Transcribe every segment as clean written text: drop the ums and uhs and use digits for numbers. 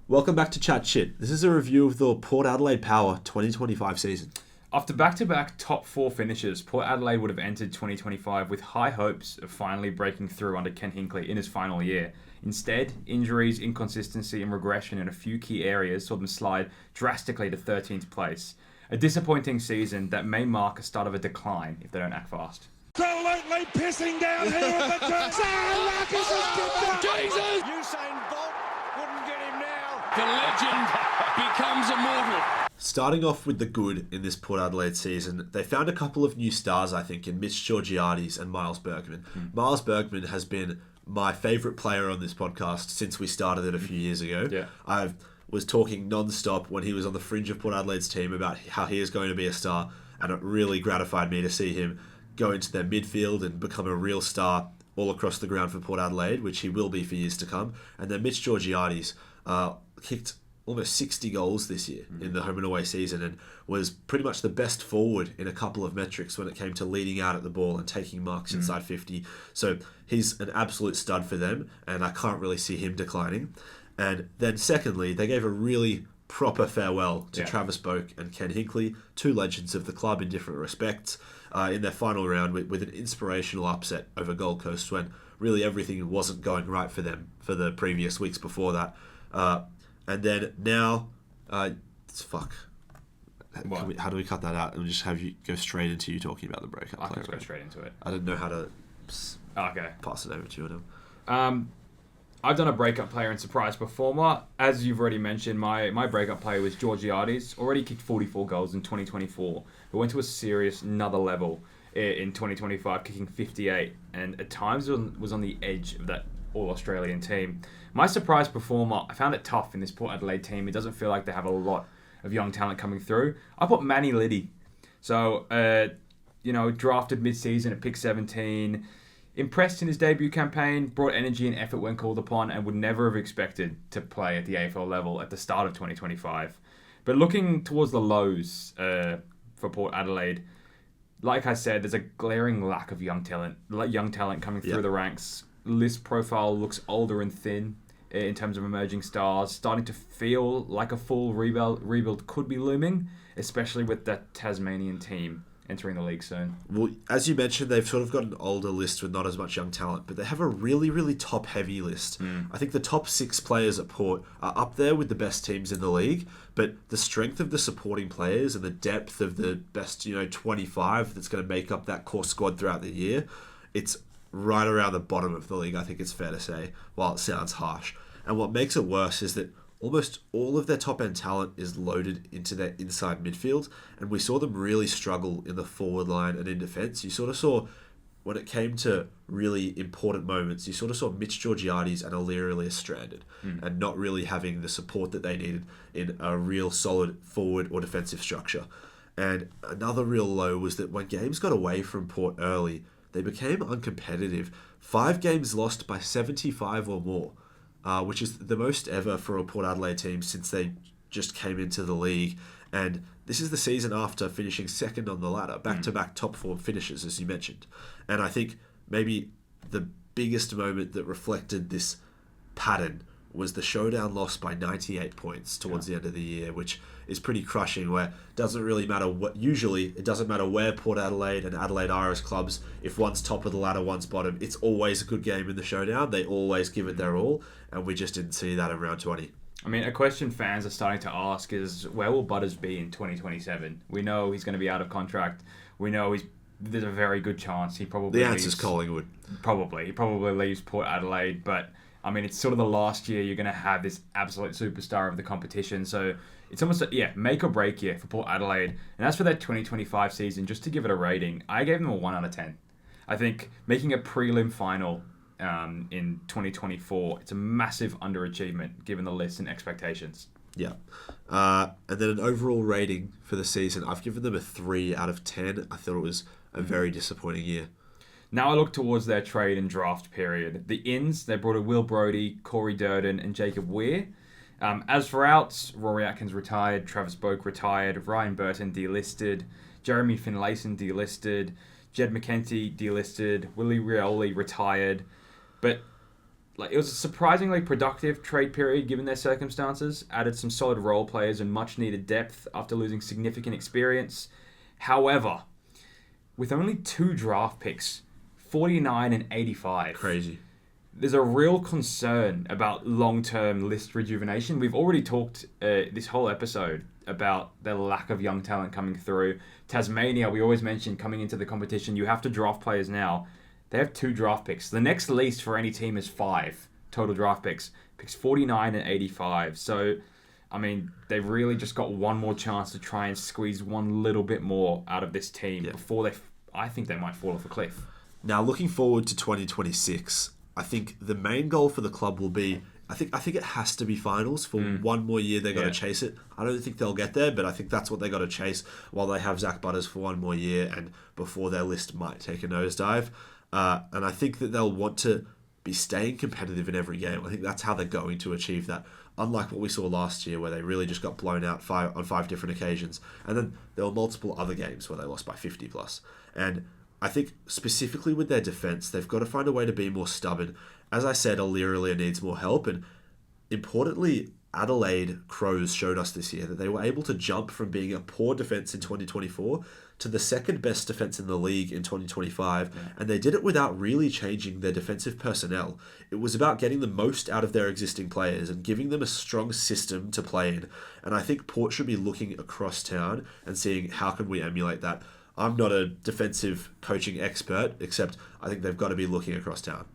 Welcome back to Chatchit. This is a review of the Port Adelaide Power 2025 season. After back-to-back top four finishes, Port Adelaide would have entered 2025 with high hopes of finally breaking through under Ken Hinkley in his final year. Instead, injuries, inconsistency and regression in a few key areas saw them slide drastically to 13th place. A disappointing season that may mark a start of a decline if they don't act fast. Absolutely pissing down here at the top. Marcus has kicked it. Jesus! Usain Bolt wouldn't get him now. The legend becomes immortal. Starting off with the good in this Port Adelaide season, they found a couple of new stars, I think, in Mitch Georgiades and Miles Bergman. Miles Bergman has been my favourite player on this podcast since we started it a few years ago. Yeah. I was talking non-stop when he was on the fringe of Port Adelaide's team about how he is going to be a star, and it really gratified me to see him go into their midfield and become a real star all across the ground for Port Adelaide, which he will be for years to come. And then Mitch Georgiades kicked almost 60 goals this year in the home and away season and was pretty much the best forward in a couple of metrics when it came to leading out at the ball and taking marks inside 50. So he's an absolute stud for them, and I can't really see him declining. And then secondly, they gave a really proper farewell to Travis Boak and Ken Hinkley, two legends of the club in different respects, in their final round with an inspirational upset over Gold Coast when really everything wasn't going right for them for the previous weeks before that. And then now, fuck. How do we cut that out and just have you go straight into you talking about the breakout player? I can just go straight into it. I didn't know how to pass it over to you now. I've done a breakup player and surprise performer. As you've already mentioned, my breakup player was Georgiades. Already kicked 44 goals in 2024, but went to a serious another level in 2025, kicking 58, and at times was on the edge of that All-Australian team. My surprise performer, I found it tough in this Port Adelaide team. It doesn't feel like they have a lot of young talent coming through. I put Manny Liddy. So, drafted mid-season at pick 17. Impressed in his debut campaign, brought energy and effort when called upon, and would never have expected to play at the AFL level at the start of 2025. But looking towards the lows for Port Adelaide, like I said, there's a glaring lack of young talent coming through the ranks. List profile looks older and thin in terms of emerging stars, starting to feel like a full rebuild could be looming, especially with that Tasmanian team entering the league soon. Well, as you mentioned, they've sort of got an older list with not as much young talent, but they have a really, really top-heavy list. I think the top 6 players at Port are up there with the best teams in the league, but the strength of the supporting players and the depth of the best, 25 that's going to make up that core squad throughout the year, it's right around the bottom of the league, I think it's fair to say, while it sounds harsh. And what makes it worse is that almost all of their top-end talent is loaded into their inside midfield, and we saw them really struggle in the forward line and in defence. You sort of saw, when it came to really important moments, you sort of saw Mitch Georgiades and Aliria stranded and not really having the support that they needed in a real solid forward or defensive structure. And another real low was that when games got away from Port early, they became uncompetitive. 5 games lost by 75 or more, which is the most ever for a Port Adelaide team since they just came into the league. And this is the season after finishing second on the ladder, back-to-back top 4 finishes, as you mentioned. And I think maybe the biggest moment that reflected this pattern was the showdown loss by 98 points towards the end of the year, which is pretty crushing, where it doesn't really matter usually it doesn't matter where Port Adelaide and Adelaide Irish clubs, if one's top of the ladder, one's bottom, it's always a good game in the showdown. They always give it their all, and we just didn't see that in round 20. I mean, a question fans are starting to ask is, where will Butters be in 2027? We know he's going to be out of contract. We know there's a very good chance he probably The answer's Collingwood. He probably leaves Port Adelaide, but I mean, it's sort of the last year you're going to have this absolute superstar of the competition. So it's almost make or break year for Port Adelaide. And as for that 2025 season, just to give it a rating, I gave them a 1 out of 10. I think making a prelim final in 2024, it's a massive underachievement given the list and expectations. Yeah. And then an overall rating for the season, I've given them a 3 out of 10. I thought it was a very disappointing year. Now I look towards their trade and draft period. The ins, they brought in Will Brodie, Corey Durden and Jacob Weir. As for outs, Rory Atkins retired, Travis Boak retired, Ryan Burton delisted, Jeremy Finlayson delisted, Jed McKenty delisted, Willie Rioli retired. But it was a surprisingly productive trade period given their circumstances. Added some solid role players and much needed depth after losing significant experience. However, with only 2 draft picks, 49 and 85. Crazy. There's a real concern about long-term list rejuvenation. We've already talked this whole episode about the lack of young talent coming through. Tasmania, we always mention coming into the competition, you have to draft players now. They have 2 draft picks. The next least for any team is 5 total draft picks. Picks 49 and 85. So, I mean, they've really just got one more chance to try and squeeze one little bit more out of this team before I think they might fall off a cliff. Now, looking forward to 2026, I think the main goal for the club will be, I think it has to be finals. For one more year, they got to chase it. I don't think they'll get there, but I think that's what they got to chase while they have Zach Butters for one more year and before their list might take a nosedive. And I think that they'll want to be staying competitive in every game. I think that's how they're going to achieve that. Unlike what we saw last year, where they really just got blown out on 5 different occasions. And then there were multiple other games where they lost by 50 plus. And I think specifically with their defence, they've got to find a way to be more stubborn. As I said, Aliria needs more help. And importantly, Adelaide Crows showed us this year that they were able to jump from being a poor defence in 2024 to the second best defence in the league in 2025. And they did it without really changing their defensive personnel. It was about getting the most out of their existing players and giving them a strong system to play in. And I think Port should be looking across town and seeing how can we emulate that. I'm not a defensive coaching expert, except I think they've got to be looking across town.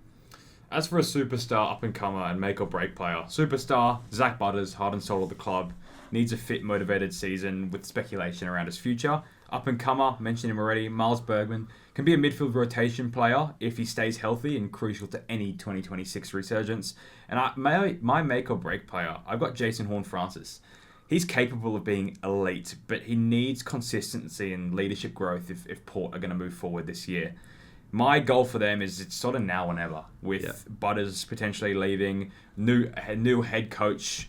As for a superstar up-and-comer and make-or-break player, superstar, Zach Butters, heart and soul of the club, needs a fit, motivated season with speculation around his future. Up-and-comer, mentioned him already, Miles Bergman, can be a midfield rotation player if he stays healthy and crucial to any 2026 resurgence. And my make-or-break player, I've got Butters Horne-Francis. He's capable of being elite, but he needs consistency and leadership growth if Port are going to move forward this year. My goal for them is it's sort of now or never, with Butters potentially leaving. New head coach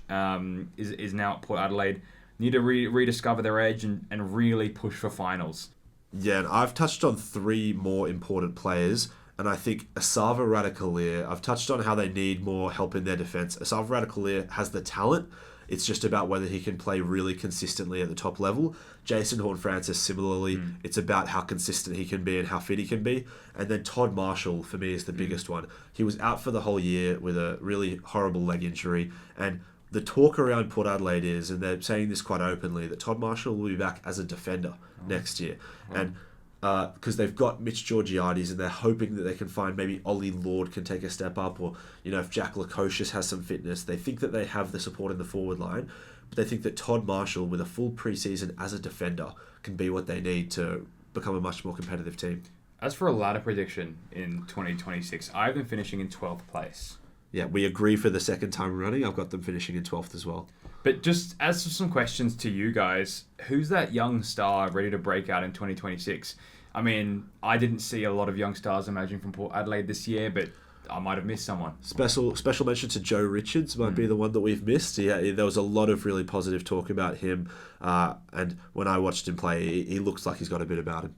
is now at Port Adelaide. Need to rediscover their edge and really push for finals. Yeah, and I've touched on 3 more important players, and I think Asava Radicalier, I've touched on how they need more help in their defence. Asava Radicalier has the talent. It's just about whether he can play really consistently at the top level. Butters Horne-Francis, similarly, it's about how consistent he can be and how fit he can be. And then Todd Marshall, for me, is the biggest one. He was out for the whole year with a really horrible leg injury. And the talk around Port Adelaide is, and they're saying this quite openly, that Todd Marshall will be back as a defender next year. And because they've got Mitch Georgiades and they're hoping that they can find maybe Ollie Lord can take a step up, or if Jack Lukosius has some fitness. They think that they have the support in the forward line, but they think that Todd Marshall with a full preseason as a defender can be what they need to become a much more competitive team. As for a ladder prediction in 2026, I have them finishing in 12th place. Yeah, we agree for the second time running. I've got them finishing in 12th as well. But just as for some questions to you guys, who's that young star ready to break out in 2026? I mean, I didn't see a lot of young stars emerging from Port Adelaide this year, but I might have missed someone. Special mention to Joe Richards might be the one that we've missed. Yeah, there was a lot of really positive talk about him, and when I watched him play, he looks like he's got a bit about him.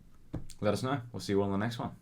Let us know. We'll see you all on the next one.